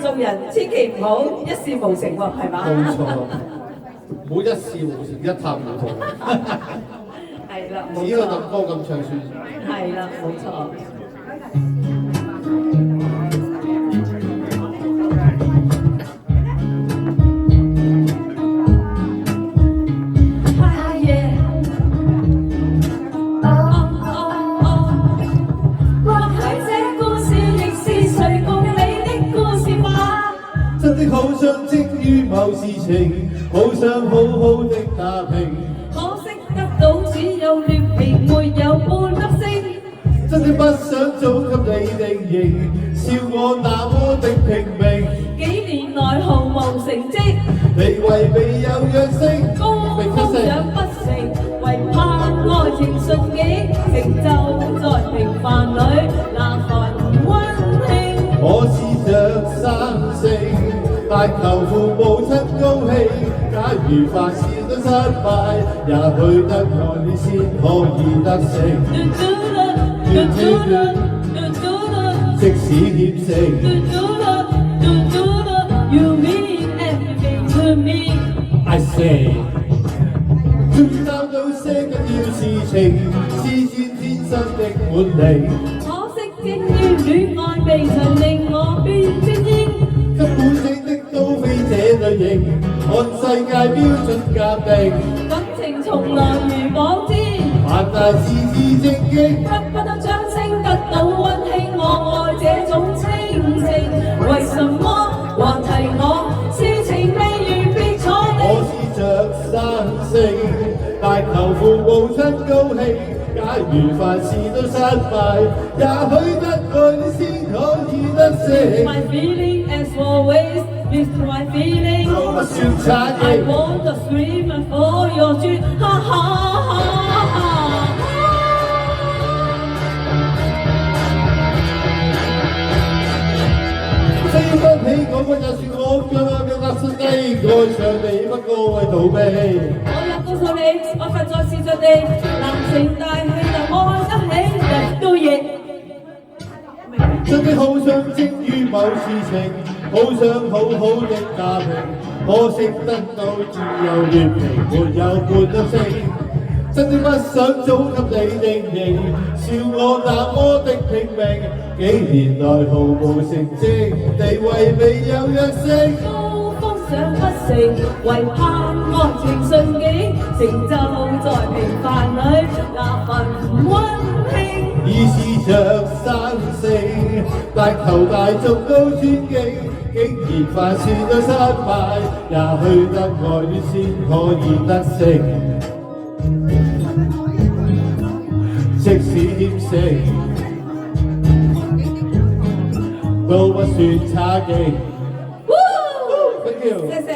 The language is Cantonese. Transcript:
做人千祈唔好一事無成喎，係嘛？冇錯，唔好一事無成，一塌糊塗。係啦，冇只要錯，咁歌咁唱算。係啦，冇錯。真的好想精於某事情，好想好好的打拼。可惜得到只有劣評，沒有半粒星。真的不想早給你定型，笑我那麼的拼命。幾年來毫無成績，地位未有躍升，高峰想不成，唯盼愛情順境，成就在平凡裏那份溫馨。我試着生性，但求父母親高興。假如凡事都失敗，也許得愛你先可以得勝。即使險勝。You mean everything to me. I say，終於擔到些緊要事情，施展天生的本領。可惜經於戀愛未曾令我變精英，根本整的都非這類型，按世界標準鑑定。感情從來如果知，凡大事至正經。得不到掌聲，得到溫馨，我愛這種清靜。為什麼還提我？事情未完別坐我定。試着生性，但求父母親高興。假如凡事都失敗，也許得愛你先可以得勝。My feeling as always is my feeling。都不算差 I 勁。want to scream for your truth，哈哈哈哈。飛不起嗰個就算我腳踏實地，愛上你不過為逃避。我要告訴你，我實在是着地，男情大氣就愛得起人都亦。真的好想精於某事情，好想好好的打拼，可惜得到只有劣評，沒有半粒星。真的不想早給你定型，笑我那麼的拼命，幾年來毫無成績，地位未有躍升。高峰想不成，唯盼愛情順境，成就在平凡裏那份溫馨。已試着生性，但求大眾都尊敬，竟然凡事都失敗，也許得愛戀先可以得勝。即使險勝，都不算差勁。Thank you。謝謝。